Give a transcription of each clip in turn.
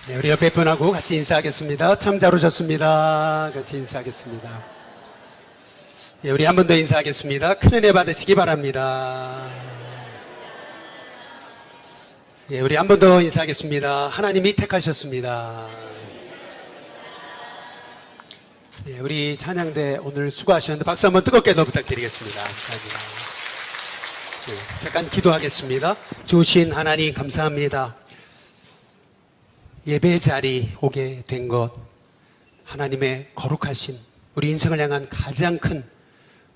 네, 우리 옆에 분하고 같이 인사하겠습니다. 참 잘 오셨습니다. 같이 인사하겠습니다. 네, 우리 한 번 더 인사하겠습니다. 큰 은혜 받으시기 바랍니다. 네, 우리 한 번 더 인사하겠습니다. 하나님이 택하셨습니다. 네, 우리 찬양대 오늘 수고하셨는데 박수 한번 뜨겁게 더 부탁드리겠습니다. 감사합니다. 네, 잠깐 기도하겠습니다. 좋으신 하나님 감사합니다. 예배 자리 오게 된 것, 하나님의 거룩하신 우리 인생을 향한 가장 큰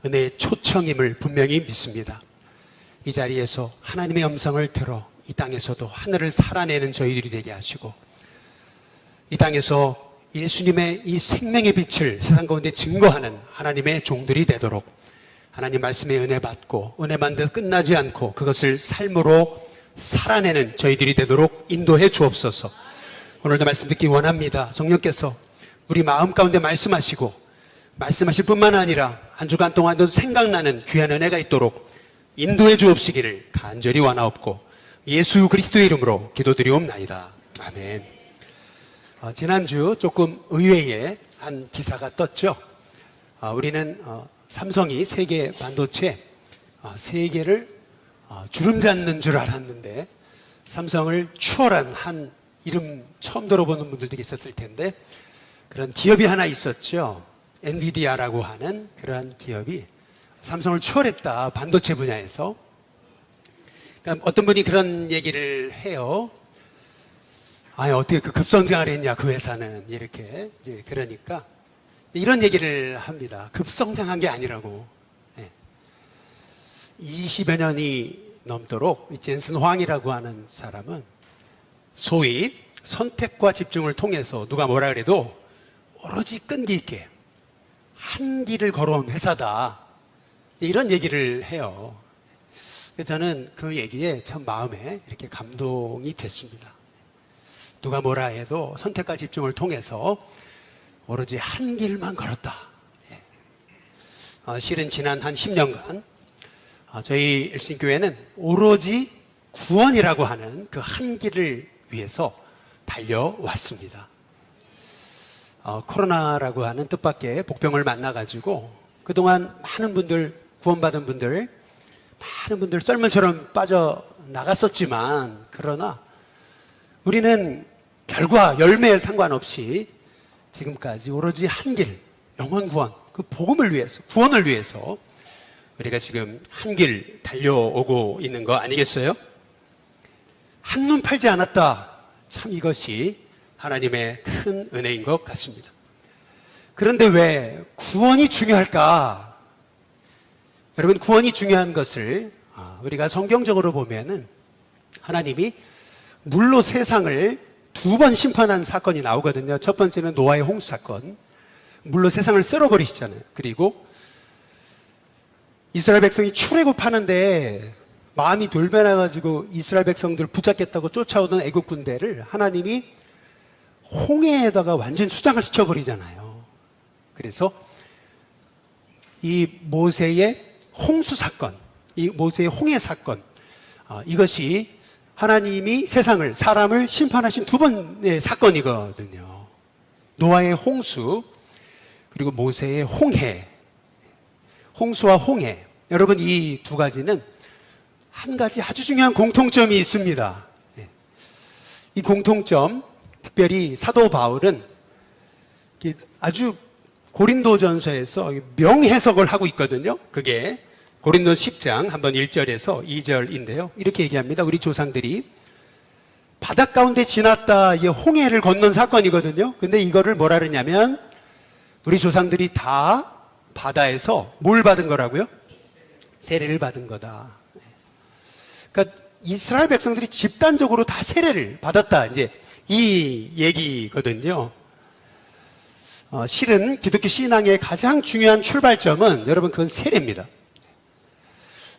은혜의 초청임을 분명히 믿습니다. 이 자리에서 하나님의 음성을 들어 이 땅에서도 하늘을 살아내는 저희들이 되게 하시고, 이 땅에서 예수님의 이 생명의 빛을 세상 가운데 증거하는 하나님의 종들이 되도록 하나님 말씀의 은혜 받고 은혜만 듯 끝나지 않고 그것을 삶으로 살아내는 저희들이 되도록 인도해 주옵소서. 오늘도 말씀 듣기 원합니다. 성령께서 우리 마음 가운데 말씀하시고 말씀하실 뿐만 아니라 한 주간 동안도 생각나는 귀한 은혜가 있도록 인도해 주옵시기를 간절히 원하옵고 예수 그리스도의 이름으로 기도드리옵나이다. 아멘. 지난주 조금 의외의 한 기사가 떴죠. 우리는 삼성이 세계 반도체 3개를 주름 잡는 줄 알았는데 삼성을 추월한 한 이름 처음 들어보는 분들도 있었을 텐데 그런 기업이 하나 있었죠. 엔비디아라고 하는 그러한 기업이 삼성을 추월했다. 반도체 분야에서. 그러니까 어떤 분이 그런 얘기를 해요. 아니 어떻게 그 급성장을 했냐 그 회사는 이렇게 이제 그러니까 이런 얘기를 합니다. 급성장한 게 아니라고. 20여 년이 넘도록 이 젠슨 황이라고 하는 사람은 소위 선택과 집중을 통해서 누가 뭐라 그래도 오로지 끈기 있게 한 길을 걸어온 회사다. 이런 얘기를 해요. 저는 그 얘기에 참 마음에 이렇게 감동이 됐습니다. 누가 뭐라 해도 선택과 집중을 통해서 오로지 한 길만 걸었다. 실은 지난 한 10년간 저희 일신교회는 오로지 구원이라고 하는 그 한 길을 위해서 달려왔습니다. 코로나라고 하는 뜻밖의 복병을 만나가지고 그동안 많은 분들, 구원받은 분들, 많은 분들 썰물처럼 빠져나갔었지만 그러나 우리는 결과, 열매에 상관없이 지금까지 오로지 한 길, 영혼 구원, 그 복음을 위해서, 구원을 위해서 우리가 지금 한 길 달려오고 있는 거 아니겠어요? 한눈 팔지 않았다. 참 이것이 하나님의 큰 은혜인 것 같습니다. 그런데 왜 구원이 중요할까? 여러분, 구원이 중요한 것을 우리가 성경적으로 보면은 하나님이 물로 세상을 2번 심판한 사건이 나오거든요. 첫 번째는 노아의 홍수 사건. 물로 세상을 쓸어버리시잖아요. 그리고 이스라엘 백성이 출애굽하는데 마음이 돌변해가지고 이스라엘 백성들을 붙잡겠다고 쫓아오던 애국 군대를 하나님이 홍해에다가 완전 수장을 시켜버리잖아요. 그래서 이 모세의 홍수 사건, 이 모세의 홍해 사건, 이것이 하나님이 세상을, 사람을 심판하신 2번의 사건이거든요. 노아의 홍수, 그리고 모세의 홍해, 홍수와 홍해. 여러분, 이 2가지는 한 가지 아주 중요한 공통점이 있습니다. 이 공통점, 특별히 사도 바울은 아주 고린도전서에서 명해석을 하고 있거든요. 그게 고린도 10장 한번 1절에서 2절인데요. 이렇게 얘기합니다. 우리 조상들이 바닷 가운데 지났다, 이 홍해를 건넌 사건이거든요. 근데 이거를 뭐라 그러냐면 우리 조상들이 다 바다에서 뭘 받은 거라고요? 세례를 받은 거다. 그러니까 이스라엘 백성들이 집단적으로 다 세례를 받았다. 이제 이 얘기거든요. 실은 기독교 신앙의 가장 중요한 출발점은 여러분 그건 세례입니다.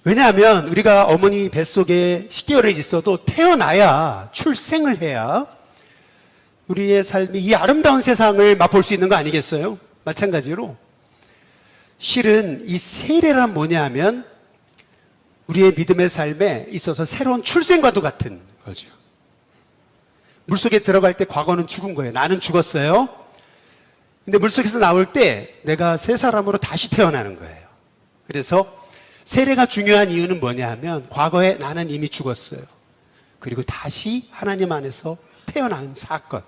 왜냐하면 우리가 어머니 뱃속에 10개월이 있어도 태어나야 출생을 해야 우리의 삶이 이 아름다운 세상을 맛볼 수 있는 거 아니겠어요? 마찬가지로 실은 이 세례란 뭐냐면 우리의 믿음의 삶에 있어서 새로운 출생과도 같은 거죠. 물속에 들어갈 때 과거는 죽은 거예요. 나는 죽었어요. 근데 물속에서 나올 때 내가 새 사람으로 다시 태어나는 거예요. 그래서 세례가 중요한 이유는 뭐냐 하면 과거에 나는 이미 죽었어요. 그리고 다시 하나님 안에서 태어난 사건.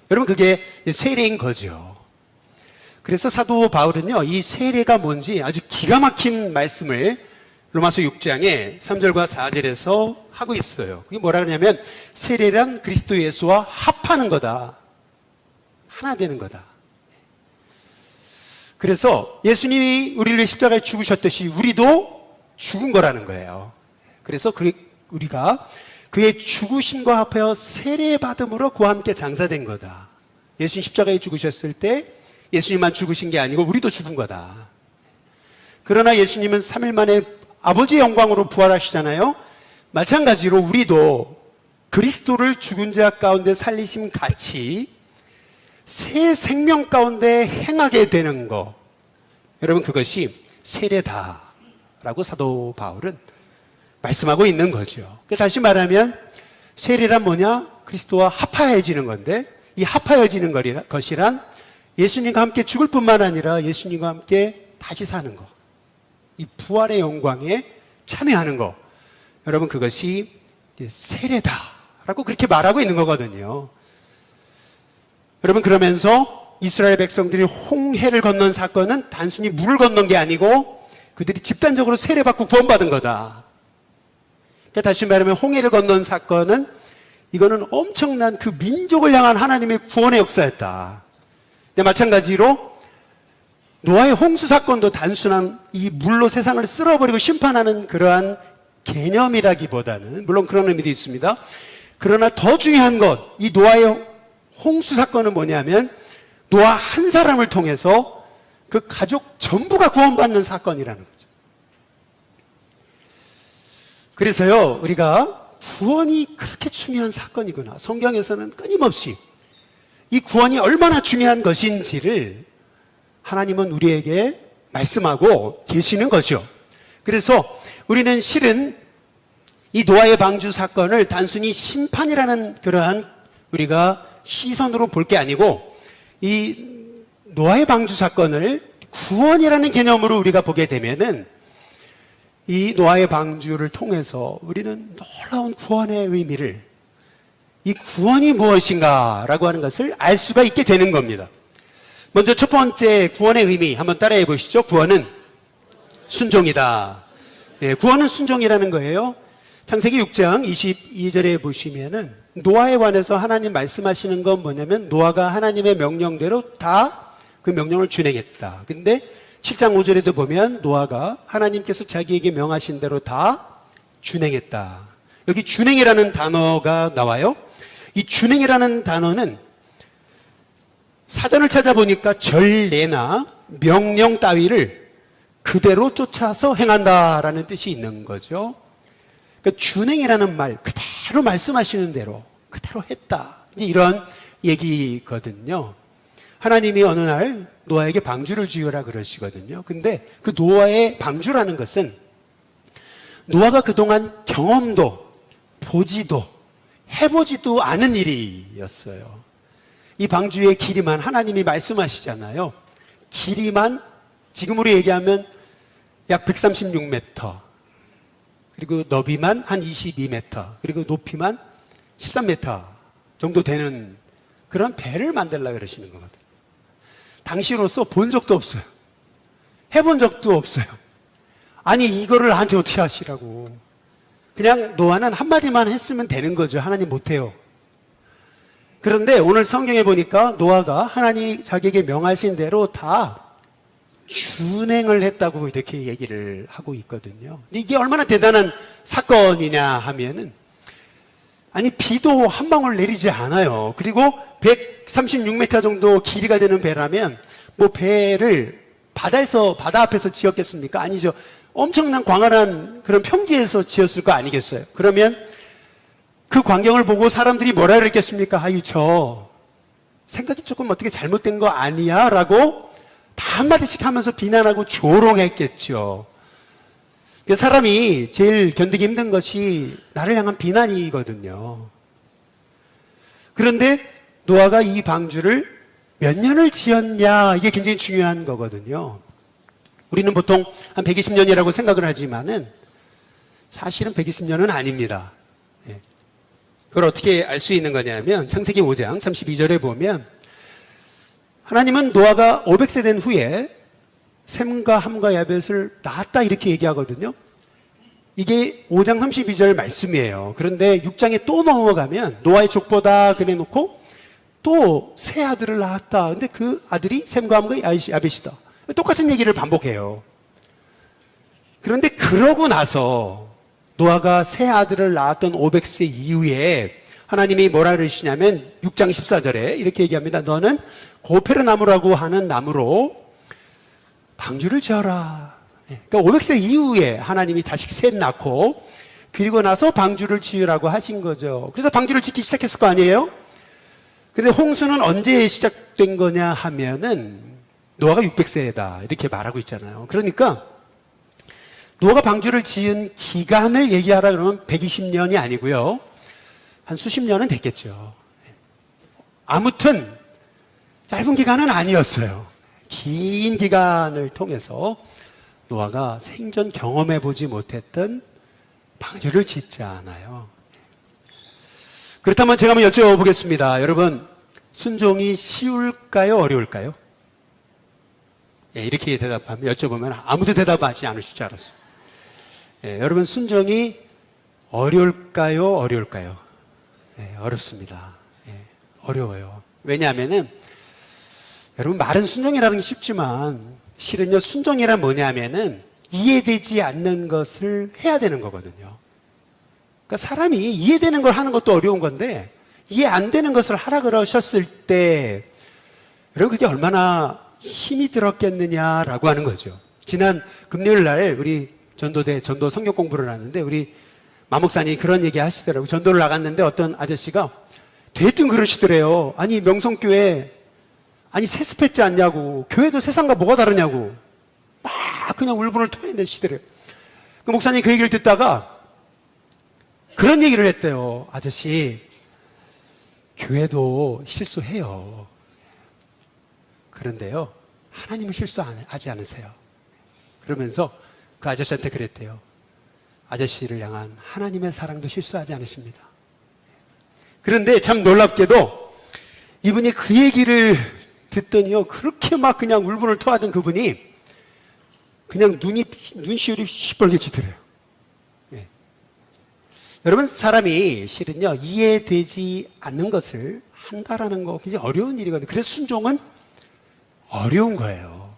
여러분 그게 세례인 거죠. 그래서 사도 바울은요, 이 세례가 뭔지 아주 기가 막힌 말씀을 로마서 6장에 3절과 4절에서 하고 있어요. 그게 뭐라 그러냐면 세례란 그리스도 예수와 합하는 거다. 하나 되는 거다. 그래서 예수님이 우리를 위해 십자가에 죽으셨듯이 우리도 죽은 거라는 거예요. 그래서 우리가 그의 죽으심과 합하여 세례받음으로 그와 함께 장사된 거다. 예수님 십자가에 죽으셨을 때 예수님만 죽으신 게 아니고 우리도 죽은 거다. 그러나 예수님은 3일 만에 아버지의 영광으로 부활하시잖아요. 마찬가지로 우리도 그리스도를 죽은 자 가운데 살리심 같이 새 생명 가운데 행하게 되는 거, 여러분 그것이 세례다라고 사도 바울은 말씀하고 있는 거죠. 다시 말하면 세례란 뭐냐? 그리스도와 합하여지는 건데, 이 합하여지는 것이란 예수님과 함께 죽을 뿐만 아니라 예수님과 함께 다시 사는 거, 이 부활의 영광에 참여하는 거, 여러분 그것이 세례다라고 그렇게 말하고 있는 거거든요. 여러분 그러면서 이스라엘 백성들이 홍해를 건넌 사건은 단순히 물을 건넌 게 아니고 그들이 집단적으로 세례받고 구원받은 거다. 그러니까 다시 말하면 홍해를 건넌 사건은 이거는 엄청난 그 민족을 향한 하나님의 구원의 역사였다. 근데 마찬가지로 노아의 홍수 사건도 단순한 이 물로 세상을 쓸어버리고 심판하는 그러한 개념이라기보다는, 물론 그런 의미도 있습니다. 그러나 더 중요한 것, 이 노아의 홍수 사건은 뭐냐면 노아 한 사람을 통해서 그 가족 전부가 구원받는 사건이라는 거죠. 그래서요, 우리가 구원이 그렇게 중요한 사건이구나. 성경에서는 끊임없이 이 구원이 얼마나 중요한 것인지를 하나님은 우리에게 말씀하고 계시는 것이요. 그래서 우리는 실은 이 노아의 방주 사건을 단순히 심판이라는 그러한 우리가 시선으로 볼 게 아니고 이 노아의 방주 사건을 구원이라는 개념으로 우리가 보게 되면은 이 노아의 방주를 통해서 우리는 놀라운 구원의 의미를, 이 구원이 무엇인가 라고 하는 것을 알 수가 있게 되는 겁니다. 먼저 첫 번째 구원의 의미 한번 따라해 보시죠. 구원은 순종이다. 네, 구원은 순종이라는 거예요. 창세기 6장 22절에 보시면은 노아에 관해서 하나님 말씀하시는 건 뭐냐면 노아가 하나님의 명령대로 다 그 명령을 준행했다. 근데 7장 5절에도 보면 노아가 하나님께서 자기에게 명하신 대로 다 준행했다. 여기 준행이라는 단어가 나와요. 이 준행이라는 단어는 사전을 찾아보니까 전례나 명령 따위를 그대로 쫓아서 행한다라는 뜻이 있는 거죠. 그러니까 준행이라는 말, 그대로 말씀하시는 대로 그대로 했다, 이런 얘기거든요. 하나님이 어느 날 노아에게 방주를 지으라 그러시거든요. 근데 그 노아의 방주라는 것은 노아가 그동안 경험도 보지도 해보지도 않은 일이었어요. 이 방주의 길이만, 하나님이 말씀하시잖아요. 길이만 지금으로 얘기하면 약 136m, 그리고 너비만 한 22m, 그리고 높이만 13m 정도 되는 그런 배를 만들려고 그러시는 거거든요. 당시로서 본 적도 없어요. 해본 적도 없어요. 아니 이거를 나한테 어떻게 하시라고. 그냥 노아는 한마디만 했으면 되는 거죠. 하나님 못해요. 그런데 오늘 성경에 보니까 노아가 하나님이 자기에게 명하신 대로 다 준행을 했다고 이렇게 얘기를 하고 있거든요. 근데 이게 얼마나 대단한 사건이냐 하면은, 아니 비도 한 방울 내리지 않아요. 그리고 136m 정도 길이가 되는 배라면 뭐 배를 바다 앞에서 지었겠습니까? 아니죠. 엄청난 광활한 그런 평지에서 지었을 거 아니겠어요? 그러면 그 광경을 보고 사람들이 뭐라 그랬겠습니까? 아유, 저 생각이 조금 어떻게 잘못된 거 아니야? 라고 다 한마디씩 하면서 비난하고 조롱했겠죠. 사람이 제일 견디기 힘든 것이 나를 향한 비난이거든요. 그런데 노아가 이 방주를 몇 년을 지었냐, 이게 굉장히 중요한 거거든요. 우리는 보통 한 120년이라고 생각을 하지만은 사실은 120년은 아닙니다. 그걸 어떻게 알 수 있는 거냐면 창세기 5장 32절에 보면 하나님은 노아가 500세 된 후에 셈과 함과 야벳을 낳았다 이렇게 얘기하거든요. 이게 5장 32절 말씀이에요. 그런데 6장에 또 넘어가면 노아의 족보다 그래 놓고 또 새 아들을 낳았다. 근데 그 아들이 셈과 함과 야벳이다. 똑같은 얘기를 반복해요. 그런데 그러고 나서 노아가 새 아들을 낳았던 500세 이후에 하나님이 뭐라 그러시냐면 6장 14절에 이렇게 얘기합니다. 너는 고페르 나무라고 하는 나무로 방주를 지어라. 그러니까 500세 이후에 하나님이 자식 셋 낳고 그리고 나서 방주를 지으라고 하신 거죠. 그래서 방주를 짓기 시작했을 거 아니에요? 근데 홍수는 언제 시작된 거냐 하면은 노아가 600세다 이렇게 말하고 있잖아요. 그러니까 노아가 방주를 지은 기간을 얘기하라 그러면 120년이 아니고요. 한 수십 년은 됐겠죠. 아무튼 짧은 기간은 아니었어요. 긴 기간을 통해서 노아가 생전 경험해 보지 못했던 방주를 짓지 않아요. 그렇다면 제가 한번 여쭤보겠습니다. 여러분, 순종이 쉬울까요? 어려울까요? 이렇게 대답하면 여쭤보면 아무도 대답하지 않으실 줄 알았어요. 여러분, 순종이 어려울까요? 어려울까요? 어렵습니다. 어려워요. 왜냐하면은 여러분, 말은 순종이라는 게 쉽지만 실은요, 순종이란 뭐냐면은 이해되지 않는 것을 해야 되는 거거든요. 그러니까 사람이 이해되는 걸 하는 것도 어려운 건데 이해 안 되는 것을 하라 그러셨을 때 여러분, 그게 얼마나 힘이 들었겠느냐라고 하는 거죠. 지난 금요일 날 우리 전도 성경 공부를 하는데 우리 마목사님이 그런 얘기 하시더라고요. 전도를 나갔는데 어떤 아저씨가 대뜸 그러시더래요. 아니, 명성교회 아니 세습했지 않냐고, 교회도 세상과 뭐가 다르냐고 막 그냥 울분을 토해내시더래요. 그 목사님이 그 얘기를 듣다가 그런 얘기를 했대요. 아저씨, 교회도 실수해요. 그런데요, 하나님은 실수하지 않으세요. 그러면서 그 아저씨한테 그랬대요. 아저씨를 향한 하나님의 사랑도 실수하지 않으십니다. 그런데 참 놀랍게도 이분이 그 얘기를 듣더니요, 그렇게 막 그냥 울분을 토하던 그분이 그냥 눈시울이 시뻘개지더래요. 여러분, 사람이 실은요, 이해되지 않는 것을 한다라는 거 굉장히 어려운 일이거든요. 그래서 순종은 어려운 거예요.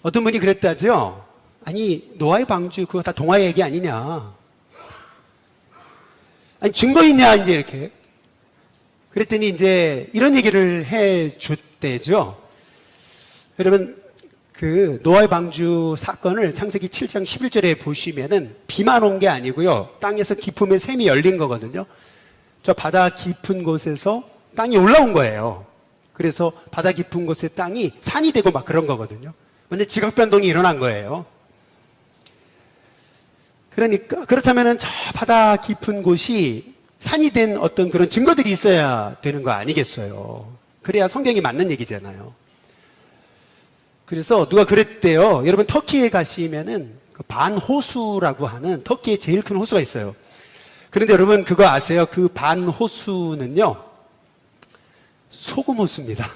어떤 분이 그랬다죠. 아니, 노아의 방주 그거 다 동화 얘기 아니냐. 아니, 증거 있냐, 이제 이렇게. 그랬더니 이제 이런 얘기를 해 줬대죠. 여러분, 그 노아의 방주 사건을 창세기 7장 11절에 보시면은 비만 온 게 아니고요. 땅에서 깊음의 샘이 열린 거거든요. 저 바다 깊은 곳에서 땅이 올라온 거예요. 그래서 바다 깊은 곳의 땅이 산이 되고 막 그런 거거든요. 완전 지각 변동이 일어난 거예요. 그러니까 그렇다면은 저 바다 깊은 곳이 산이 된 어떤 그런 증거들이 있어야 되는 거 아니겠어요? 그래야 성경이 맞는 얘기잖아요. 그래서 누가 그랬대요. 여러분, 터키에 가시면은 그 반호수라고 하는 터키의 제일 큰 호수가 있어요. 그런데 여러분, 그거 아세요? 그 반호수는요, 소금 호수입니다.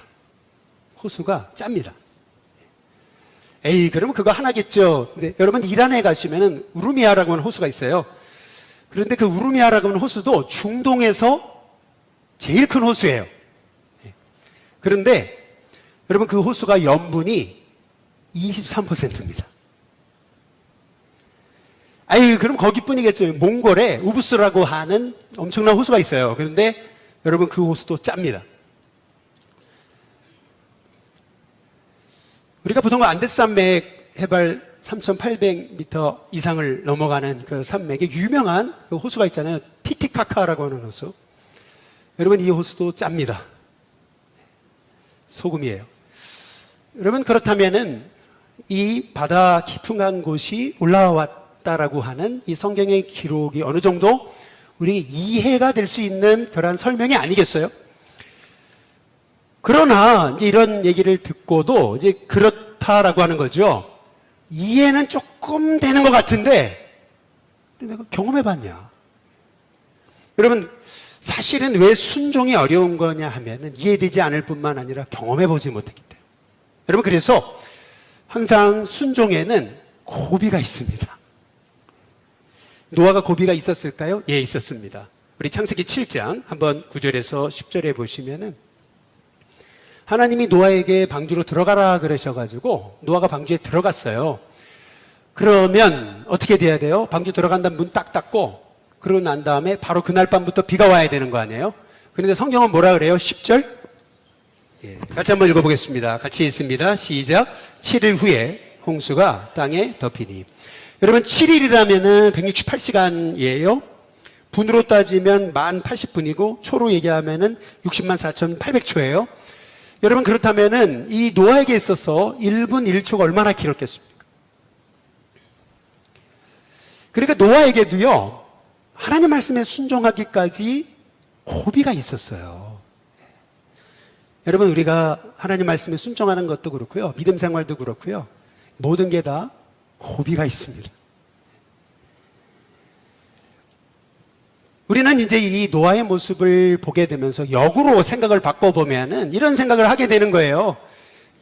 호수가 짭니다. 에이, 그러면 그거 하나겠죠. 근데 여러분, 이란에 가시면은 우루미아라고 하는 호수가 있어요. 그런데 그 우루미아라고 하는 호수도 중동에서 제일 큰 호수예요. 그런데 여러분, 그 호수가 염분이 23%입니다. 아유, 그럼 거기뿐이겠죠. 몽골에 우부스라고 하는 엄청난 호수가 있어요. 그런데 여러분, 그 호수도 짭니다. 우리가 보통 안데스산맥 해발 3,800m 이상을 넘어가는 그 산맥에 유명한 그 호수가 있잖아요. 티티카카라고 하는 호수. 여러분, 이 호수도 짭니다. 소금이에요. 여러분, 그렇다면은 이 바다 깊은 곳이 올라왔다라고 하는 이 성경의 기록이 어느 정도 우리에게 이해가 될 수 있는 그러한 설명이 아니겠어요? 그러나 이제 이런 얘기를 듣고도 이제 그렇다라고 하는 거죠. 이해는 조금 되는 것 같은데 내가 경험해 봤냐? 여러분, 사실은 왜 순종이 어려운 거냐 하면은 이해되지 않을 뿐만 아니라 경험해 보지 못했기 때문에. 여러분, 그래서 항상 순종에는 고비가 있습니다. 노아가 고비가 있었을까요? 예, 있었습니다. 우리 창세기 7장 한번 9절에서 10절에 보시면은 하나님이 노아에게 방주로 들어가라 그러셔가지고 노아가 방주에 들어갔어요. 그러면 어떻게 돼야 돼요? 방주 들어간 다음 문 딱 닫고 그러고 난 다음에 바로 그날 밤부터 비가 와야 되는 거 아니에요? 그런데 성경은 뭐라 그래요? 10절? 예, 같이 한번 읽어보겠습니다. 같이 읽습니다. 시작. 7일 후에 홍수가 땅에 덮이니. 여러분, 7일이라면은 168시간이에요. 분으로 따지면 1080분이고 초로 얘기하면은 60만 4,800초예요. 여러분, 그렇다면은 이 노아에게 있어서 1분 1초가 얼마나 길었겠습니까? 그러니까 노아에게도요, 하나님 말씀에 순종하기까지 고비가 있었어요. 여러분, 우리가 하나님 말씀에 순종하는 것도 그렇고요, 믿음 생활도 그렇고요, 모든 게 다 고비가 있습니다. 우리는 이제 이 노아의 모습을 보게 되면서 역으로 생각을 바꿔보면은 이런 생각을 하게 되는 거예요.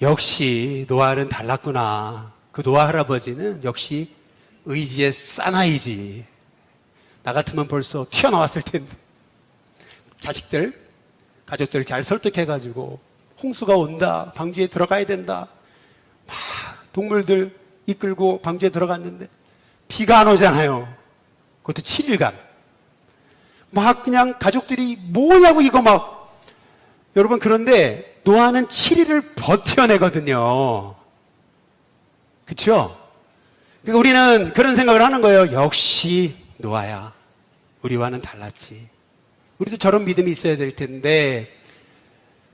역시 노아는 달랐구나. 그 노아 할아버지는 역시 의지의 사나이지. 나 같으면 벌써 튀어나왔을 텐데. 자식들, 가족들 잘 설득해가지고 홍수가 온다, 방주에 들어가야 된다. 막 동물들 이끌고 방주에 들어갔는데 비가 안 오잖아요. 그것도 7일간. 막 그냥 가족들이 뭐냐고 이거 막. 여러분, 그런데 노아는 7일을 버텨내거든요. 그렇죠? 그러니까 우리는 그런 생각을 하는 거예요. 역시 노아야. 우리와는 달랐지. 우리도 저런 믿음이 있어야 될 텐데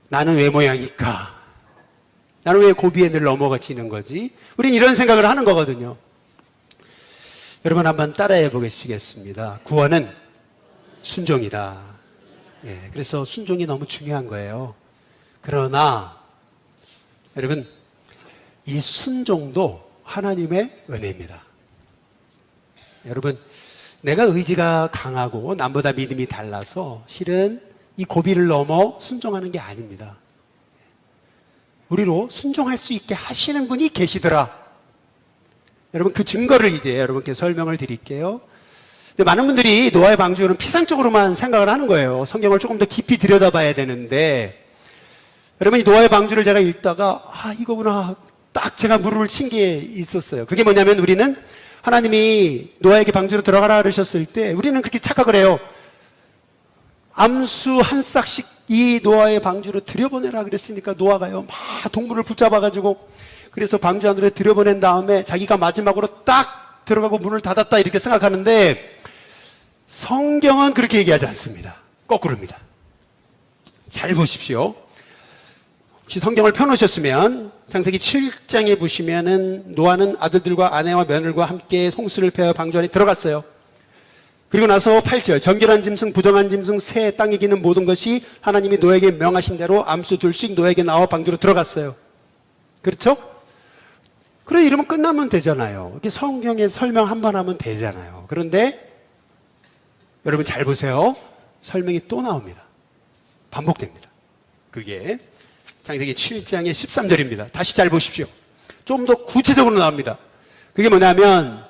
나는 왜 모양일까? 나는 왜 고비에 늘 넘어가지는 거지? 우리는 이런 생각을 하는 거거든요. 여러분, 한번 따라해 보시겠습니다. 구원은 순종이다. 예, 그래서 순종이 너무 중요한 거예요. 그러나 여러분, 이 순종도 하나님의 은혜입니다. 여러분, 내가 의지가 강하고 남보다 믿음이 달라서 실은 이 고비를 넘어 순종하는 게 아닙니다. 우리로 순종할 수 있게 하시는 분이 계시더라. 여러분, 그 증거를 이제 여러분께 설명을 드릴게요. 많은 분들이 노아의 방주는 피상적으로만 생각을 하는 거예요. 성경을 조금 더 깊이 들여다봐야 되는데, 여러분, 이 노아의 방주를 제가 읽다가 이거구나, 딱 제가 무릎을 친 게 있었어요. 그게 뭐냐면, 우리는 하나님이 노아에게 방주로 들어가라 그러셨을 때 우리는 그렇게 착각을 해요. 암수 한 싹씩 이 노아의 방주로 들여보내라 그랬으니까 노아가요 막 동물을 붙잡아가지고, 그래서 방주 안으로 들여보낸 다음에 자기가 마지막으로 딱 들어가고 문을 닫았다 이렇게 생각하는데, 성경은 그렇게 얘기하지 않습니다. 거꾸로입니다. 잘 보십시오. 혹시 성경을 펴놓으셨으면 창세기 7장에 보시면은 노아는 아들들과 아내와 며느리와 함께 홍수를 펴어 방주 안에 들어갔어요. 그리고 나서 8절, 정결한 짐승, 부정한 짐승, 새, 땅에 기는 모든 것이 하나님이 노아에게 명하신 대로 암수 둘씩 노아에게 나와 방주로 들어갔어요. 그렇죠? 그래, 이러면 끝나면 되잖아요. 이렇게 성경에 설명 한 번 하면 되잖아요. 그런데 여러분 잘 보세요. 설명이 또 나옵니다. 반복됩니다. 그게 창세기 7장의 13절입니다. 다시 잘 보십시오. 좀 더 구체적으로 나옵니다. 그게 뭐냐면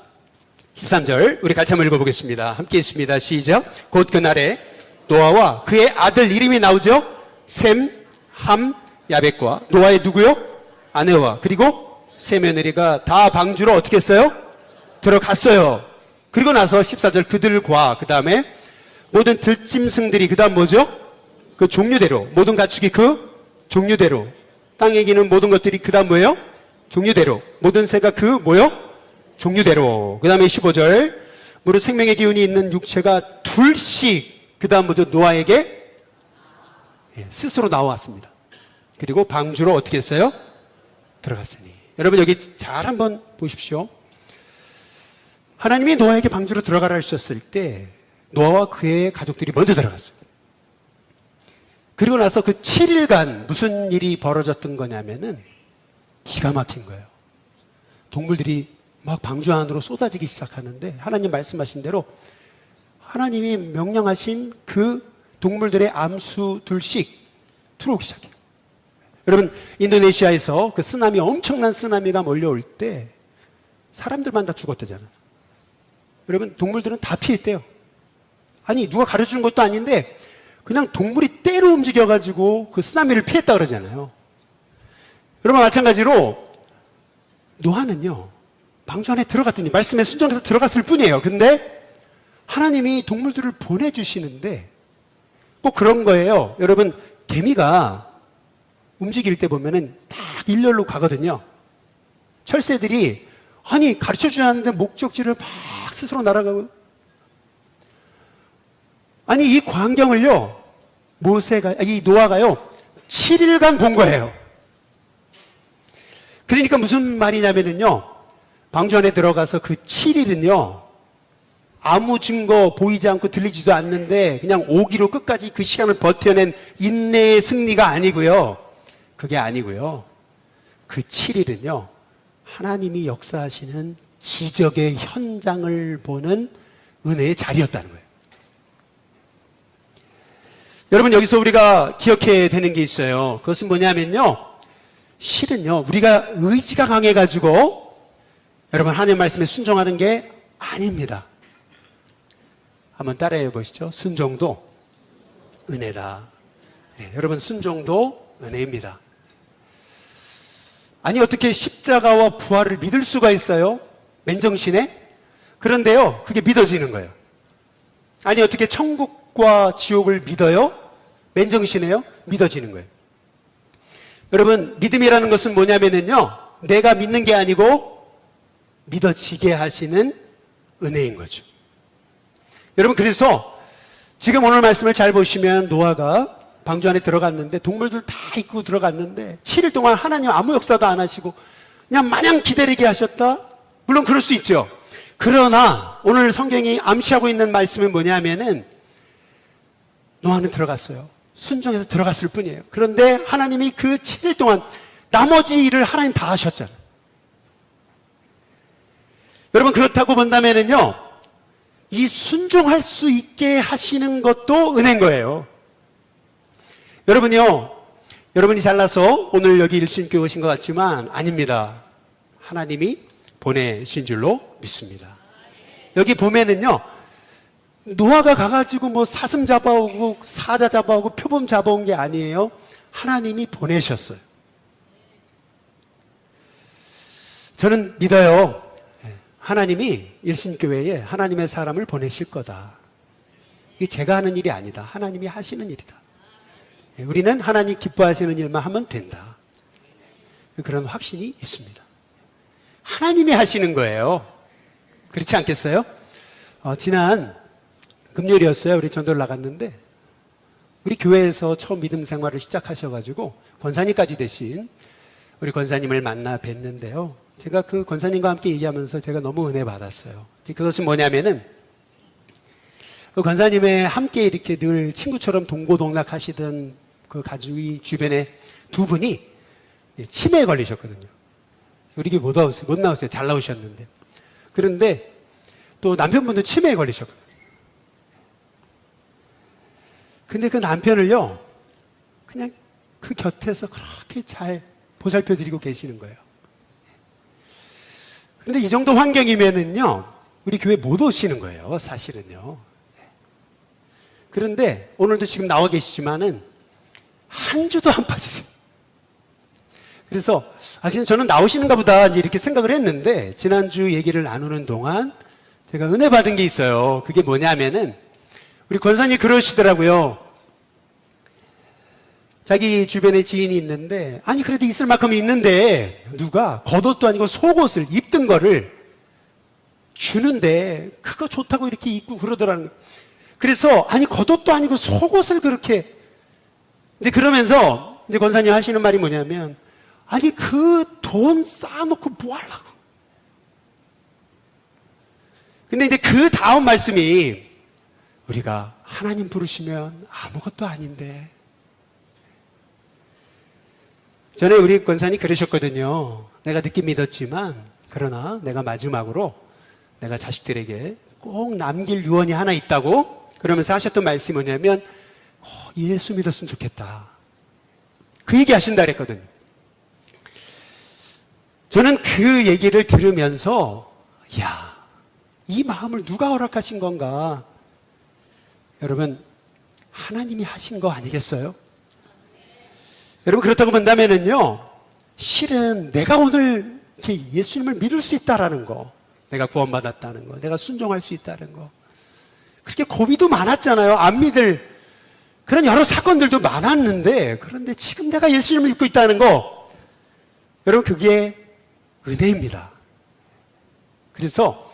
13절 우리 같이 한번 읽어보겠습니다. 함께 있습니다. 시작. 곧 그날에 노아와 그의 아들 이름이 나오죠. 셈, 함, 야벳과 노아의 누구요? 아내와 그리고 세 며느리가 다 방주로 어떻게 했어요? 들어갔어요. 그리고 나서 14절 그들과 그 다음에 모든 들짐승들이 그 다음 뭐죠? 그 종류대로 모든 가축이 그 종류대로 땅에 기는 모든 것들이 그 다음 뭐예요? 종류대로 모든 새가 그 뭐요? 종류대로. 그 다음에 15절 무릇 생명의 기운이 있는 육체가 둘씩 그 다음 뭐죠? 노아에게 스스로 나왔습니다. 그리고 방주로 어떻게 했어요? 들어갔으니. 여러분 여기 잘 한번 보십시오. 하나님이 노아에게 방주로 들어가라 하셨을 때 노아와 그의 가족들이 먼저 들어갔어요. 그리고 나서 그 7일간 무슨 일이 벌어졌던 거냐면은 기가 막힌 거예요. 동물들이 막 방주 안으로 쏟아지기 시작하는데 하나님 말씀하신 대로 하나님이 명령하신 그 동물들의 암수 둘씩 들어오기 시작해요. 여러분, 인도네시아에서 그 쓰나미, 엄청난 쓰나미가 몰려올 때 사람들만 다 죽었대잖아요. 여러분, 동물들은 다 피했대요. 아니, 누가 가르쳐준 것도 아닌데 그냥 동물이 때로 움직여가지고 그 쓰나미를 피했다 그러잖아요. 여러분, 마찬가지로 노아는요, 방주 안에 들어갔더니 말씀에 순종해서 들어갔을 뿐이에요. 근데 하나님이 동물들을 보내주시는데 꼭 그런 거예요. 여러분, 개미가 움직일 때 보면은 딱 일렬로 가거든요. 철새들이 아니 가르쳐주지 않는데 목적지를 막 스스로 날아가고, 아니 이 광경을요 이 노아가요 7일간 본 거예요. 그러니까 무슨 말이냐면은요, 방주 안에 들어가서 그 7일은요 아무 증거 보이지 않고 들리지도 않는데 그냥 오기로 끝까지 그 시간을 버텨낸 인내의 승리가 아니고요. 그게 아니고요. 그 7일은요 하나님이 역사하시는 기적의 현장을 보는 은혜의 자리였다는 거예요. 여러분, 여기서 우리가 기억해야 되는 게 있어요. 그것은 뭐냐면요, 실은요 우리가 의지가 강해가지고 여러분 하나님 말씀에 순종하는 게 아닙니다. 한번 따라해 보시죠. 순종도 은혜다. 네, 여러분, 순종도 은혜입니다. 아니 어떻게 십자가와 부활을 믿을 수가 있어요? 맨정신에? 그런데요 그게 믿어지는 거예요. 아니 어떻게 천국과 지옥을 믿어요? 맨정신에요? 믿어지는 거예요. 여러분, 믿음이라는 것은 뭐냐면요, 내가 믿는 게 아니고 믿어지게 하시는 은혜인 거죠. 여러분, 그래서 지금 오늘 말씀을 잘 보시면 노아가 방주 안에 들어갔는데 동물들 다 입고 들어갔는데 7일 동안 하나님 아무 역사도 안 하시고 그냥 마냥 기다리게 하셨다? 물론 그럴 수 있죠. 그러나 오늘 성경이 암시하고 있는 말씀은 뭐냐면은 노아는 들어갔어요. 순종해서 들어갔을 뿐이에요. 그런데 하나님이 그 7일 동안 나머지 일을 하나님 다 하셨잖아요. 여러분, 그렇다고 본다면은요 이 순종할 수 있게 하시는 것도 은혜인 거예요. 여러분이요, 여러분이 잘나서 오늘 여기 일신교회 오신 것 같지만 아닙니다. 하나님이 보내신 줄로 믿습니다. 여기 보면은요 노아가 가가지고 뭐 사슴 잡아오고 사자 잡아오고 표범 잡아온 게 아니에요. 하나님이 보내셨어요. 저는 믿어요. 하나님이 일신교회에 하나님의 사람을 보내실 거다. 이게 제가 하는 일이 아니다. 하나님이 하시는 일이다. 우리는 하나님 기뻐하시는 일만 하면 된다. 그런 확신이 있습니다. 하나님이 하시는 거예요. 그렇지 않겠어요? 지난 금요일이었어요. 우리 전도를 나갔는데 우리 교회에서 처음 믿음 생활을 시작하셔가지고 권사님까지 되신 우리 권사님을 만나 뵀는데요. 제가 그 권사님과 함께 얘기하면서 제가 너무 은혜 받았어요. 그것은 뭐냐면은 그 권사님의 함께 이렇게 늘 친구처럼 동고동락 하시던 그 가족이 주변에 두 분이 치매에 걸리셨거든요. 우리 교회 못 나오세요. 잘 나오셨는데. 그런데 또 남편분도 치매에 걸리셨거든요. 근데 그 남편을요, 그냥 그 곁에서 그렇게 잘 보살펴 드리고 계시는 거예요. 근데 이 정도 환경이면은요, 우리 교회 못 오시는 거예요, 사실은요. 그런데 오늘도 지금 나와 계시지만은 한 주도 안 빠지세요. 그래서 그냥 저는 나오시는가 보다 이렇게 생각을 했는데 지난주 얘기를 나누는 동안 제가 은혜 받은 게 있어요. 그게 뭐냐면은 우리 권사님 그러시더라고요. 자기 주변에 지인이 있는데 아니 그래도 있을 만큼은 있는데 누가 겉옷도 아니고 속옷을 입던 거를 주는데 그거 좋다고 이렇게 입고 그러더라는 거예요. 그래서 아니 겉옷도 아니고 속옷을 그렇게 이제 그러면서 이제 권사님 하시는 말이 뭐냐면 아니 그 돈 쌓아놓고 뭐 하려고. 근데 이제 그 다음 말씀이 우리가 하나님 부르시면 아무것도 아닌데. 전에 우리 권사님 그러셨거든요. 내가 늦게 믿었지만 그러나 내가 마지막으로 내가 자식들에게 꼭 남길 유언이 하나 있다고 그러면서 하셨던 말씀이 뭐냐면 예수 믿었으면 좋겠다. 그 얘기 하신다 그랬거든요. 저는 그 얘기를 들으면서 이 마음을 누가 허락하신 건가? 여러분, 하나님이 하신 거 아니겠어요? 여러분, 그렇다고 본다면은요, 실은 내가 오늘 이렇게 예수님을 믿을 수 있다라는 거, 내가 구원받았다는 거, 내가 순종할 수 있다는 거, 그렇게 고비도 많았잖아요. 안 믿을 그런 여러 사건들도 많았는데, 그런데 지금 내가 예수님을 믿고 있다는 거, 여러분, 그게 은혜입니다. 그래서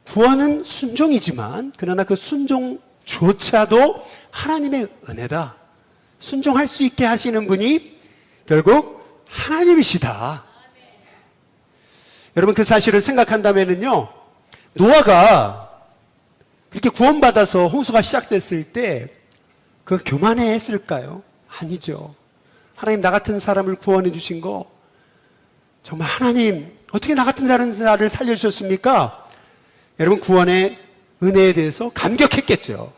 구원은 순종이지만, 그러나 그 순종조차도 하나님의 은혜다. 순종할 수 있게 하시는 분이 결국 하나님이시다. 여러분, 그 사실을 생각한다면요, 노아가 그렇게 구원받아서 홍수가 시작됐을 때 그 교만해 했을까요? 아니죠. 하나님, 나 같은 사람을 구원해 주신 거 정말 하나님 어떻게 나 같은 자를 살려주셨습니까? 여러분, 구원의 은혜에 대해서 감격했겠죠.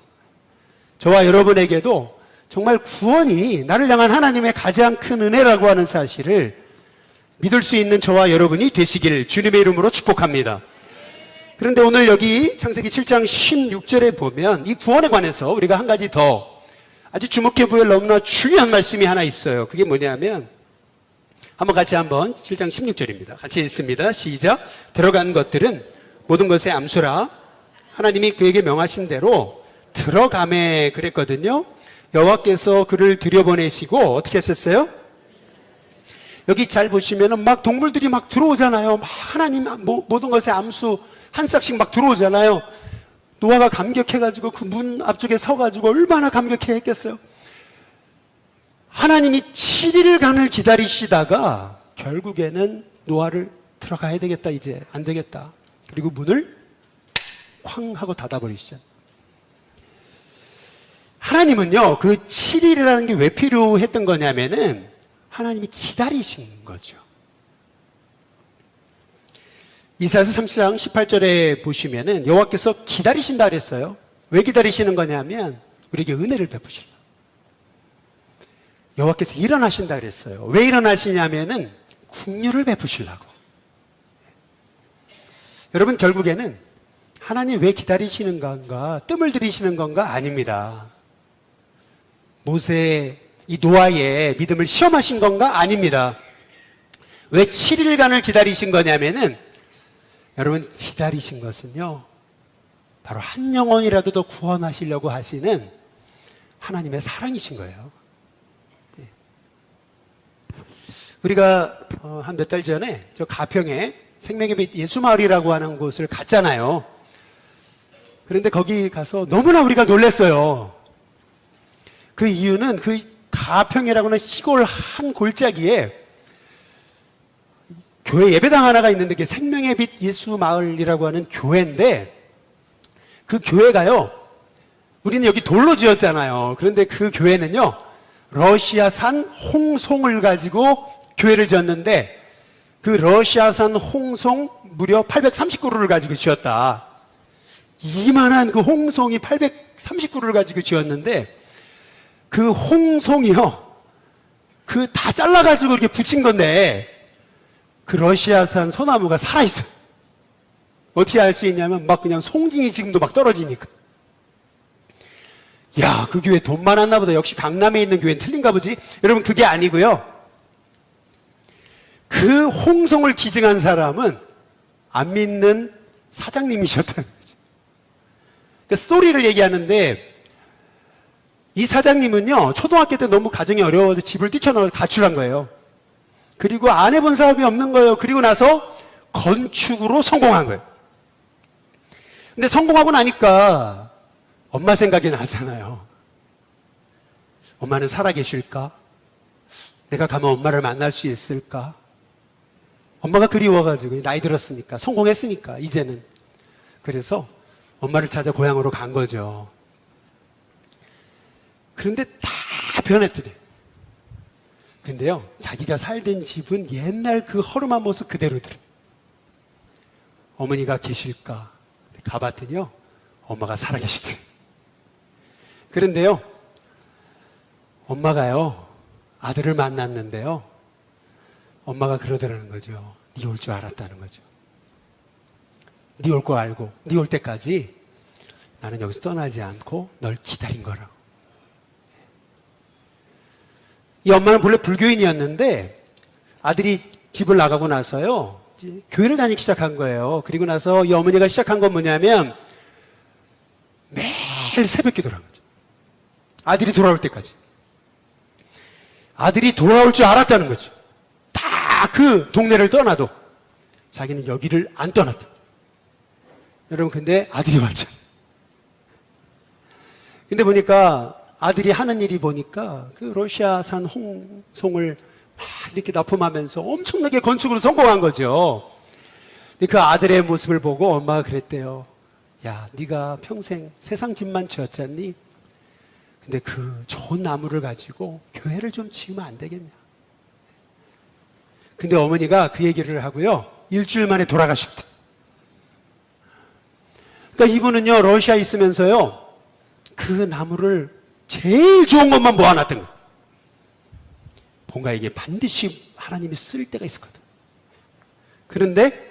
저와 여러분에게도 정말 구원이 나를 향한 하나님의 가장 큰 은혜라고 하는 사실을 믿을 수 있는 저와 여러분이 되시길 주님의 이름으로 축복합니다. 그런데 오늘 여기 창세기 7장 16절에 보면 이 구원에 관해서 우리가 한 가지 더 아주 주목해 보일 너무나 중요한 말씀이 하나 있어요. 그게 뭐냐면 한번 7장 16절입니다. 같이 읽습니다. 시작. 들어간 것들은 모든 것의 암수라 하나님이 그에게 명하신 대로 들어가매 그랬거든요. 여호와께서 그를 들여보내시고 어떻게 했었어요? 여기 잘 보시면은 막 동물들이 막 들어오잖아요. 막 하나님 모든 것의 암수 한 싹씩 막 들어오잖아요. 노아가 감격해가지고 그 문 앞쪽에 서가지고 얼마나 감격했겠어요. 하나님이 7일간을 기다리시다가 결국에는 노아를 들어가야 되겠다, 이제 안 되겠다. 그리고 문을 쾅 하고 닫아버리시잖아요. 하나님은요, 그 7일이라는 게 왜 필요했던 거냐면은 하나님이 기다리신 거죠. 이사야서 30장 18절에 보시면은 여호와께서 기다리신다 그랬어요. 왜 기다리시는 거냐면 우리에게 은혜를 베푸시려. 여호와께서 일어나신다 그랬어요. 왜 일어나시냐면은 긍휼을 베푸시려고. 여러분, 결국에는 하나님 왜 기다리시는 건가, 뜸을 들이시는 건가? 아닙니다. 이 노아의 믿음을 시험하신 건가? 아닙니다. 왜 7일간을 기다리신 거냐면은 여러분, 기다리신 것은요, 바로 한 영혼이라도 더 구원하시려고 하시는 하나님의 사랑이신 거예요. 우리가 한 몇 달 전에 저 가평에 생명의 빛 예수마을이라고 하는 곳을 갔잖아요. 그런데 거기 가서 너무나 우리가 놀랐어요. 그 이유는 그 가평이라고 하는 시골 한 골짜기에 교회 예배당 하나가 있는데 그게 생명의 빛 예수마을이라고 하는 교회인데 그 교회가요, 우리는 여기 돌로 지었잖아요. 그런데 그 교회는요, 러시아산 홍송을 가지고 교회를 지었는데 그 러시아산 홍송 무려 830그루를 가지고 지었다. 이만한 그 홍송이 830그루를 가지고 지었는데 그 홍송이요, 그 다 잘라가지고 이렇게 붙인 건데 그 러시아산 소나무가 살아있어요. 어떻게 알 수 있냐면 막 그냥 송진이 지금도 막 떨어지니까. 야, 그 교회 돈 많았나 보다. 역시 강남에 있는 교회는 틀린가 보지. 여러분, 그게 아니고요, 그 홍송을 기증한 사람은 안 믿는 사장님이셨다는 거죠. 그 스토리를 얘기하는데 이 사장님은요, 초등학교 때 너무 가정이 어려워서 집을 뛰쳐나와 가출한 거예요. 그리고 안 해본 사업이 없는 거예요. 그리고 나서 건축으로 성공한 거예요. 근데 성공하고 나니까 엄마 생각이 나잖아요. 엄마는 살아계실까? 내가 가면 엄마를 만날 수 있을까? 엄마가 그리워가지고, 나이 들었으니까, 성공했으니까, 이제는. 그래서 엄마를 찾아 고향으로 간 거죠. 그런데 다 변했더래. 근데요, 자기가 살던 집은 옛날 그 허름한 모습 그대로더래. 어머니가 계실까? 가봤더니요, 엄마가 살아계시더래. 그런데요, 엄마가요, 아들을 만났는데요, 엄마가 그러더라는 거죠. 네 올 줄 알았다는 거죠. 네 올 거 알고 네 올 때까지 나는 여기서 떠나지 않고 널 기다린 거라고. 이 엄마는 본래 불교인이었는데 아들이 집을 나가고 나서요, 교회를 다니기 시작한 거예요. 그리고 나서 이 어머니가 시작한 건 뭐냐면 매일 새벽 기도를 한 거죠. 아들이 돌아올 때까지. 아들이 돌아올 줄 알았다는 거죠. 다 그 동네를 떠나도 자기는 여기를 안 떠났다. 여러분, 근데 아들이 왔잖아요. 근데 보니까 아들이 하는 일이 보니까 그 러시아산 홍송을 막 이렇게 납품하면서 엄청나게 건축으로 성공한 거죠. 근데 그 아들의 모습을 보고 엄마가 그랬대요. 야, 네가 평생 세상 집만 지었잖니? 근데 그 좋은 나무를 가지고 교회를 좀 지으면 안 되겠냐? 근데 어머니가 그 얘기를 하고요, 일주일 만에 돌아가셨대. 그러니까 이분은요, 러시아에 있으면서요, 그 나무를 제일 좋은 것만 모아놨던 거예요. 뭔가 이게 반드시 하나님이 쓸 때가 있었거든. 그런데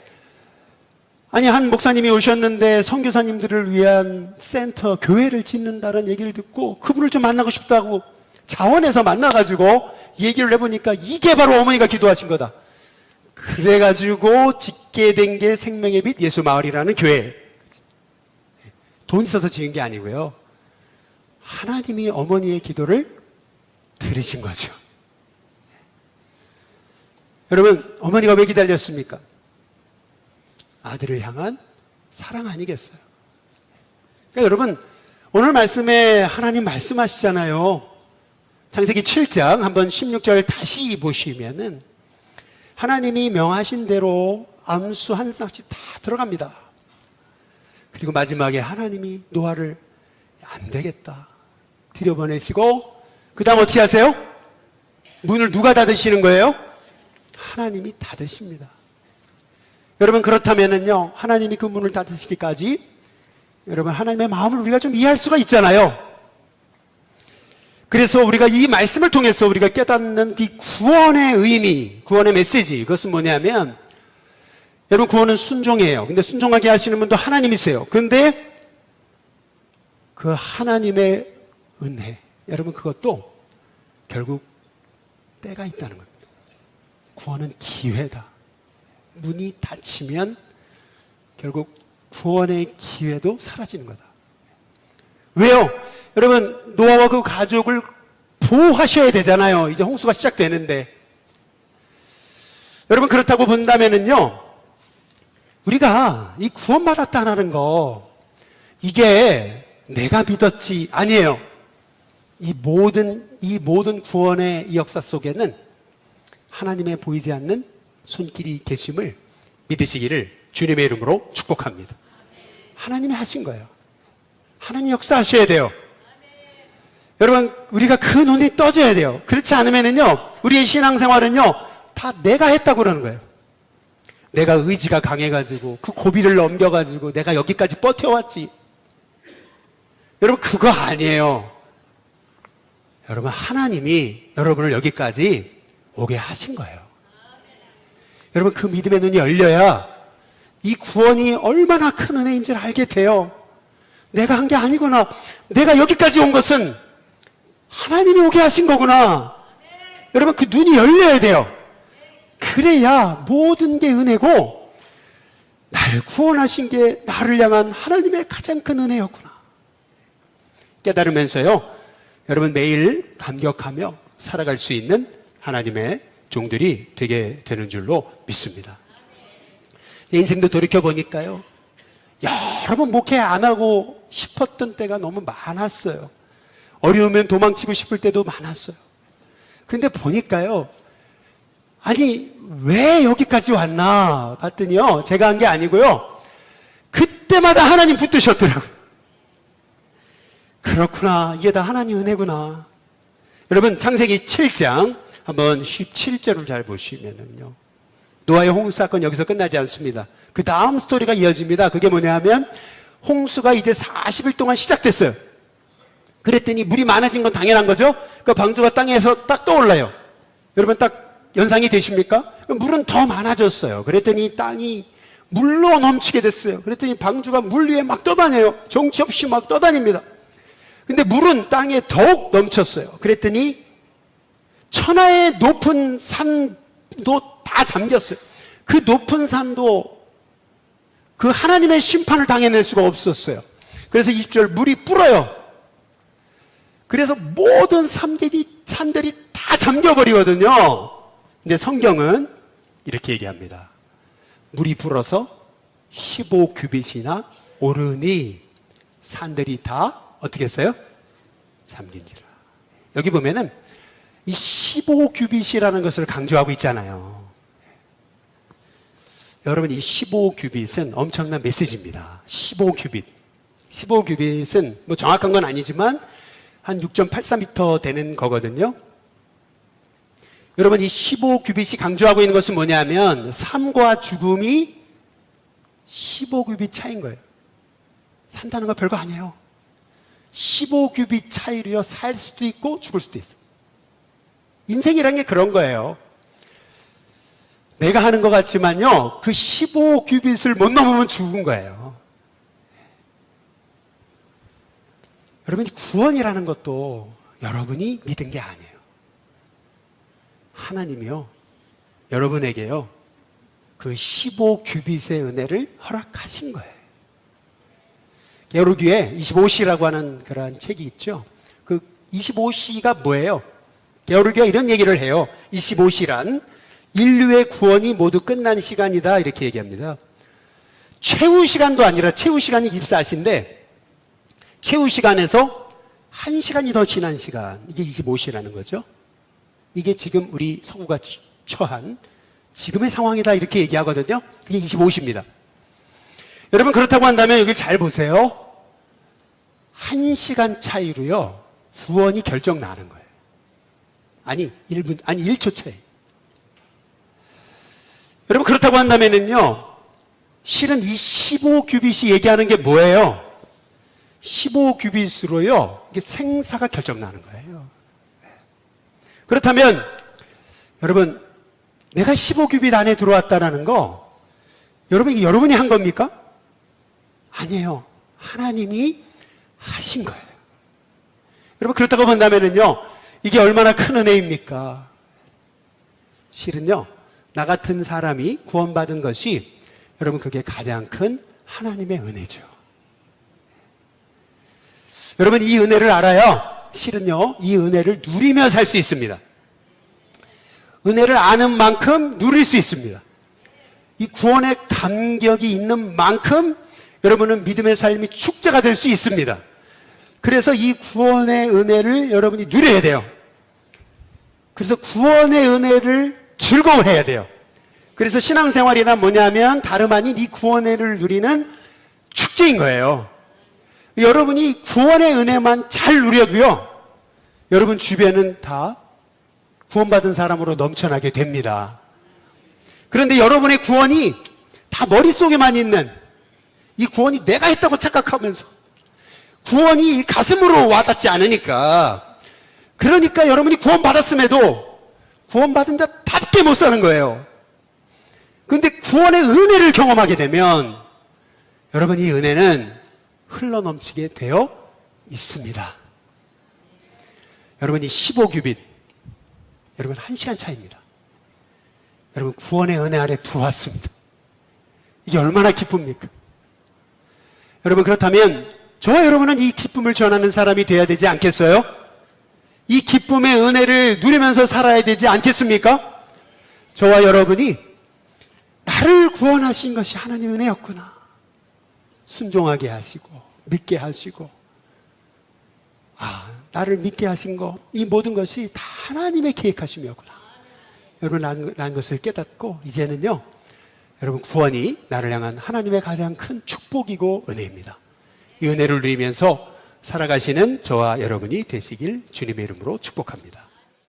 아니, 한 목사님이 오셨는데 선교사님들을 위한 센터, 교회를 짓는다는 얘기를 듣고 그분을 좀 만나고 싶다고 자원에서 만나가지고 얘기를 해보니까 이게 바로 어머니가 기도하신 거다. 그래가지고 짓게 된 게 생명의 빛 예수마을이라는 교회. 돈 있어서 지은 게 아니고요, 하나님이 어머니의 기도를 들으신 거죠. 여러분, 어머니가 왜 기다렸습니까? 아들을 향한 사랑 아니겠어요? 그러니까 여러분, 오늘 말씀에 하나님 말씀하시잖아요. 창세기 7장 한번 16절 다시 보시면은 하나님이 명하신 대로 암수 한 쌍씩 다 들어갑니다. 그리고 마지막에 하나님이 노아를 안 되겠다 들여보내시고, 그 다음 어떻게 하세요? 문을 누가 닫으시는 거예요? 하나님이 닫으십니다. 여러분, 그렇다면은요, 하나님이 그 문을 닫으시기까지 여러분, 하나님의 마음을 우리가 좀 이해할 수가 있잖아요. 그래서 우리가 이 말씀을 통해서 우리가 깨닫는 이 구원의 의미, 구원의 메시지, 그것은 뭐냐면, 여러분, 구원은 순종이에요. 근데 순종하게 하시는 분도 하나님이세요. 그런데 그 하나님의 은혜, 여러분, 그것도 결국 때가 있다는 겁니다. 구원은 기회다. 문이 닫히면 결국 구원의 기회도 사라지는 거다. 왜요? 여러분, 노아와 그 가족을 보호하셔야 되잖아요. 이제 홍수가 시작되는데. 여러분, 그렇다고 본다면은요, 우리가 이 구원받았다는 거, 이게 내가 믿었지 아니에요. 이 모든 구원의 이 역사 속에는 하나님의 보이지 않는 손길이 계심을 믿으시기를 주님의 이름으로 축복합니다. 하나님이 하신 거예요. 하나님 역사하셔야 돼요. 여러분, 우리가 그 눈이 떠져야 돼요. 그렇지 않으면은요, 우리의 신앙생활은요, 다 내가 했다고 그러는 거예요. 내가 의지가 강해가지고 그 고비를 넘겨가지고 내가 여기까지 버텨왔지. 여러분, 그거 아니에요. 여러분, 하나님이 여러분을 여기까지 오게 하신 거예요. 여러분, 그 믿음의 눈이 열려야 이 구원이 얼마나 큰 은혜인 줄 알게 돼요. 내가 한 게 아니구나. 내가 여기까지 온 것은 하나님이 오게 하신 거구나. 여러분, 그 눈이 열려야 돼요. 그래야 모든 게 은혜고, 나를 구원하신 게 나를 향한 하나님의 가장 큰 은혜였구나 깨달으면서요, 여러분, 매일 감격하며 살아갈 수 있는 하나님의 종들이 되게 되는 줄로 믿습니다. 인생도 돌이켜보니까요, 여러 번 목회 안 하고 싶었던 때가 너무 많았어요. 어려우면 도망치고 싶을 때도 많았어요. 근데 보니까요, 아니, 왜 여기까지 왔나 봤더니요, 제가 한 게 아니고요, 그때마다 하나님 붙드셨더라고요. 그렇구나. 이게 다 하나님 은혜구나. 여러분, 창세기 7장 한번 17절을 잘 보시면은요. 노아의 홍수 사건 여기서 끝나지 않습니다. 그 다음 스토리가 이어집니다. 그게 뭐냐 하면 홍수가 이제 40일 동안 시작됐어요. 그랬더니 물이 많아진 건 당연한 거죠. 그 방주가 땅에서 딱 떠올라요. 여러분 딱 연상이 되십니까? 물은 더 많아졌어요. 그랬더니 땅이 물로 넘치게 됐어요. 그랬더니 방주가 물 위에 막 떠다녀요. 정치 없이 막 떠다닙니다. 근데 물은 땅에 더욱 넘쳤어요. 그랬더니 천하의 높은 산도 다 잠겼어요. 그 높은 산도 그 하나님의 심판을 당해낼 수가 없었어요. 그래서 20절 물이 불어요. 그래서 모든 산들이 다 잠겨버리거든요. 근데 성경은 이렇게 얘기합니다. 물이 불어서 15규빗이나 오르니 산들이 다 어떻게 했어요? 잠긴지라. 여기 보면은 이 15규빗이라는 것을 강조하고 있잖아요. 여러분, 이 15규빗은 엄청난 메시지입니다. 15규빗. 15규빗은 뭐 정확한 건 아니지만 한 6.84m 되는 거거든요. 여러분, 이 15규빗이 강조하고 있는 것은 뭐냐면 삶과 죽음이 15규빗 차이인 거예요. 산다는 거 별거 아니에요. 15규빗 차이로요, 살 수도 있고 죽을 수도 있어요. 인생이란 게 그런 거예요. 내가 하는 것 같지만요, 그 15규빗을 못 넘으면 죽은 거예요. 여러분이 구원이라는 것도 여러분이 믿은 게 아니에요. 하나님이요, 여러분에게요, 그 15규빗의 은혜를 허락하신 거예요. 게오르기에 25시라고 하는 그러한 책이 있죠. 그 25시가 뭐예요? 게오르기가 이런 얘기를 해요. 25시란 인류의 구원이 모두 끝난 시간이다, 이렇게 얘기합니다. 최후 시간도 아니라 최후 시간이 24시인데 최후 시간에서 1시간이 더 지난 시간, 이게 25시라는 거죠. 이게 지금 우리 서구가 처한 지금의 상황이다, 이렇게 얘기하거든요. 그게 25시입니다. 여러분, 그렇다고 한다면 여기 잘 보세요. 1시간 차이로요, 구원이 결정 나는 거예요. 아니 1초 차이. 여러분, 그렇다고 한다면은요, 실은 이 15규빗이 얘기하는 게 뭐예요? 15규빗으로요, 이게 생사가 결정 나는 거예요. 그렇다면 여러분, 내가 15규빗 안에 들어왔다라는 거, 여러분, 이게 여러분이 한 겁니까? 아니에요. 하나님이 하신 거예요. 여러분, 그렇다고 본다면은요, 이게 얼마나 큰 은혜입니까? 실은요, 나 같은 사람이 구원받은 것이, 여러분, 그게 가장 큰 하나님의 은혜죠. 여러분, 이 은혜를 알아야 실은요, 이 은혜를 누리며 살 수 있습니다. 은혜를 아는 만큼 누릴 수 있습니다. 이 구원의 감격이 있는 만큼 여러분은 믿음의 삶이 축제가 될 수 있습니다. 그래서 이 구원의 은혜를 여러분이 누려야 돼요. 그래서 구원의 은혜를 즐거워해야 돼요. 그래서 신앙생활이란 뭐냐면 다름 아닌 이 구원의 은혜를 누리는 축제인 거예요. 여러분이 구원의 은혜만 잘 누려도요, 여러분 주변은 다 구원받은 사람으로 넘쳐나게 됩니다. 그런데 여러분의 구원이 다 머릿속에만 있는, 이 구원이 내가 했다고 착각하면서 구원이 가슴으로 와닿지 않으니까, 그러니까 여러분이 구원받았음에도 구원받은 자답게 못 사는 거예요. 그런데 구원의 은혜를 경험하게 되면 여러분, 이 은혜는 흘러넘치게 되어 있습니다. 여러분, 이 15규빗, 여러분 1시간 차이입니다. 여러분, 구원의 은혜 아래 들어왔습니다. 이게 얼마나 기쁩니까? 여러분, 그렇다면 저와 여러분은 이 기쁨을 전하는 사람이 되어야 되지 않겠어요? 이 기쁨의 은혜를 누리면서 살아야 되지 않겠습니까? 저와 여러분이 나를 구원하신 것이 하나님의 은혜였구나, 순종하게 하시고 믿게 하시고, 나를 믿게 하신 것, 이 모든 것이 다 하나님의 계획하심이었구나, 여러분, 라는 것을 깨닫고 이제는요, 여러분, 구원이 나를 향한 하나님의 가장 큰 축복이고 은혜입니다. 이 은혜를 누리면서 살아가시는 저와 여러분이 되시길 주님의 이름으로 축복합니다.